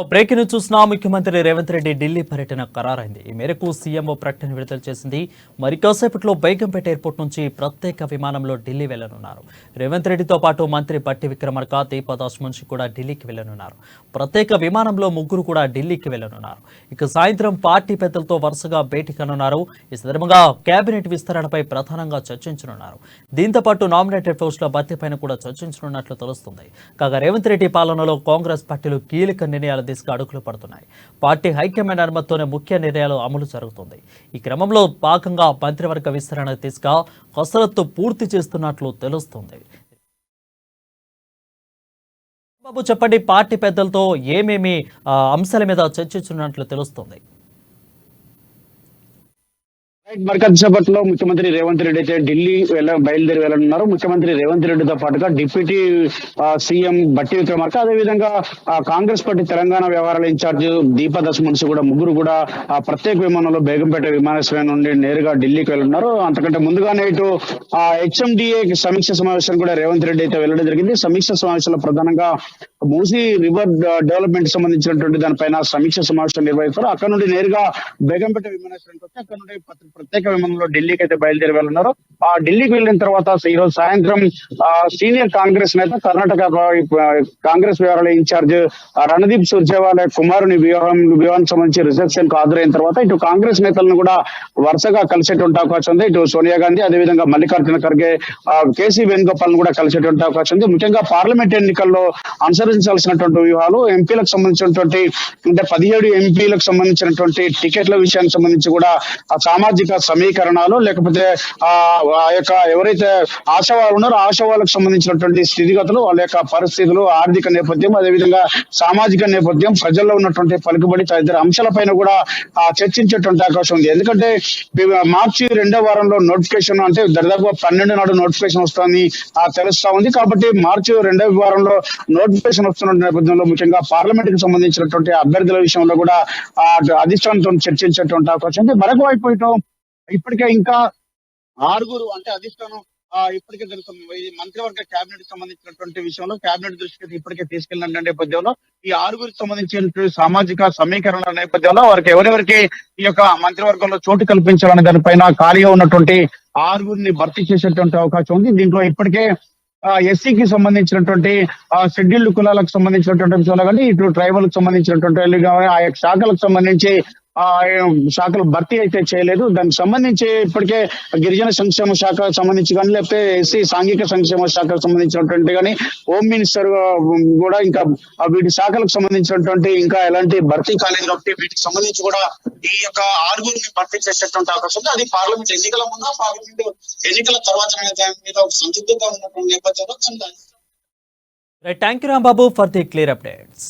Break ను చూసిన ముఖ్యమంత్రి రేవంత్ రెడ్డి ఢిల్లీ పర్యటన ఖరారైంది. ఈ మేరకు సీఎంఓ ప్రకటన విడుదల చేసింది. మరి కాసేపట్లో బేగంపేట ఎయిర్పోర్ట్ నుంచి ప్రత్యేక విమానంలో ఢిల్లీ వెళ్లనున్నారు. రేవంత్ రెడ్డితో పాటు మంత్రి బట్టి విక్రమార్క, దీపదాస్ మున్షి కూడా ఢిల్లీకి వెళ్లనున్నారు. ప్రత్యేక విమానంలో ముగ్గురు కూడా ఢిల్లీకి వెళ్లనున్నారు. ఇక సాయంత్రం పార్టీ పెద్దలతో వరుసగా భేటీ కానున్నారు. ఈ సందర్భంగా కేబినెట్ విస్తరణపై ప్రధానంగా చర్చించనున్నారు. దీంతో పాటు నామినేటెడ్ పోస్టుల భర్తీపైన కూడా చర్చించనున్నట్లు తెలుస్తుంది. కాగా రేవంత్ రెడ్డి పాలనలో కాంగ్రెస్ పార్టీలు కీలక నిర్ణయాలు దిశగా అడుగులు పడుతున్నాయి. పార్టీ హైకమాండ్ అనుమతితోనే ముఖ్య నిర్ణయాలు అమలు జరుగుతుంది. ఈ క్రమంలో భాగంగా మంత్రివర్గ విస్తరణ దిశగా కసరత్తు పూర్తి చేస్తున్నట్లు తెలుస్తుంది. బాబు చెప్పండి, పార్టీ పెద్దలతో ఏమేమి అంశాల మీద చర్చించున్నట్లు తెలుస్తుంది? మరి కాసేపట్లో ముఖ్యమంత్రి రేవంత్ రెడ్డి అయితే ఢిల్లీ బయలుదేరి వెళ్ళనున్నారు. ముఖ్యమంత్రి రేవంత్ రెడ్డితో పాటుగా డిప్యూటీ సీఎం బట్టి విక్రమార్క, అదేవిధంగా కాంగ్రెస్ పార్టీ తెలంగాణ వ్యవహారాల ఇన్ఛార్జ్ దీపదాస్ మున్షి కూడా ముగ్గురు కూడా ప్రత్యేక విమానంలో బేగంపేట విమానాశ్రయం నుండి నేరుగా ఢిల్లీకి వెళ్ళున్నారు. అంతకంటే ముందుగానే ఇటు హెచ్ఎండిఏ సమీక్ష సమావేశం కూడా రేవంత్ రెడ్డి అయితే వెళ్ళడం జరిగింది. సమీక్ష సమావేశంలో ప్రధానంగా మూసీ రివర్ డెవలప్మెంట్ సంబంధించినటువంటి దానిపైన సమీక్ష సమావేశం నిర్వహిస్తారు. అక్కడ నుండి నేరుగా బేగంపేట విమానాశ్రయానికి వచ్చి అక్కడ నుండి ప్రత్యేక విమానంలో ఢిల్లీకి అయితే బయలుదేరి వెళ్ళున్నారు. ఆ ఢిల్లీకి వెళ్ళిన తర్వాత ఈ రోజు సాయంత్రం సీనియర్ కాంగ్రెస్ నేత, కర్ణాటక కాంగ్రెస్ వ్యవహారాల ఇన్ఛార్జ్ రణదీప్ సుర్జేవాలా కుమారుని వివాహానికి సంబంధించి రిసెప్షన్ కు హాజరైన తర్వాత ఇటు కాంగ్రెస్ నేతలను కూడా వరుసగా కలిసేటువంటి అవకాశం ఉంది. ఇటు సోనియా గాంధీ, అదేవిధంగా మల్లికార్జున ఖర్గే, కేసీ వేణుగోపాల్ కూడా కలిసేటువంటి అవకాశం ఉంది. ముఖ్యంగా పార్లమెంట్ ఎన్నికల్లో అనుసరించాల్సినటువంటి వ్యూహాలు, ఎంపీలకు సంబంధించినటువంటి అంటే 17 ఎంపీలకు సంబంధించినటువంటి టికెట్ల విషయానికి సంబంధించి కూడా సామాజిక సమీకరణాలు, లేకపోతే ఆ యొక్క ఎవరైతే ఆశావాళ్ళు ఉన్నారో ఆశావాళ్ళకు సంబంధించినటువంటి స్థితిగతులు, వాళ్ళ యొక్క పరిస్థితులు, ఆర్థిక నేపథ్యం, అదేవిధంగా సామాజిక నేపథ్యం, ప్రజల్లో ఉన్నటువంటి పలుకుబడి తదితర అంశాలపైన కూడా చర్చించేటువంటి అవకాశం ఉంది. ఎందుకంటే మార్చి 2వ వారంలో నోటిఫికేషన్, అంటే దాదాపు 12 నాడు నోటిఫికేషన్ వస్తుంది తెలుస్తా ఉంది. కాబట్టి మార్చి 2వ వారంలో నోటిఫికేషన్ వస్తున్న నేపథ్యంలో ముఖ్యంగా పార్లమెంట్ కి సంబంధించినటువంటి అభ్యర్థుల విషయంలో కూడా అధిష్టానంతో చర్చించేటువంటి అవకాశం ఉంది. మరొక వైపు ఇప్పటికే ఇంకా 6 అంటే అధిష్టానం ఇప్పటికే మంత్రివర్గ కేబినెట్ సంబంధించినటువంటి విషయంలో కేబినెట్ దృష్టికి ఇప్పటికే తీసుకెళ్లిన నేపథ్యంలో ఈ 6 సంబంధించిన సామాజిక సమీకరణల నేపథ్యంలో వారికి ఎవరెవరికి ఈ యొక్క మంత్రివర్గంలో చోటు కల్పించాలనే దానిపైన ఖాళీగా ఉన్నటువంటి 6 భర్తీ చేసేటువంటి అవకాశం ఉంది. దీంట్లో ఇప్పటికే ఎస్సీకి సంబంధించినటువంటి షెడ్యూల్డ్ కులాలకు సంబంధించినటువంటి విషయాలు కానీ, ఇటు ట్రైబల్ కు సంబంధించినటువంటి ఆ యొక్క శాఖలకు సంబంధించి శాఖలు భర్తీ అయితే చేయలేదు. దానికి సంబంధించి ఇప్పటికే గిరిజన సంక్షేమ శాఖకు సంబంధించి కానీ, లేకపోతే ఎస్సీ సాంఘిక సంక్షేమ శాఖకు సంబంధించినటువంటి కానీ, హోమ్ మినిస్టర్ కూడా ఇంకా వీటి శాఖలకు సంబంధించినటువంటి ఇంకా ఎలాంటి భర్తీ కాలేదు. కాబట్టి వీటికి సంబంధించి కూడా ఈ యొక్క 6 భర్తీ చేసేటువంటి అవకాశం ఉంది. అది పార్లమెంట్ ఎన్నికల ముందు, పార్లమెంట్ ఎన్నికల తర్వాత సందిగ్ధంగా ఉన్నటువంటి నేపథ్యంలో. Thank you Rambabu for the clear updates.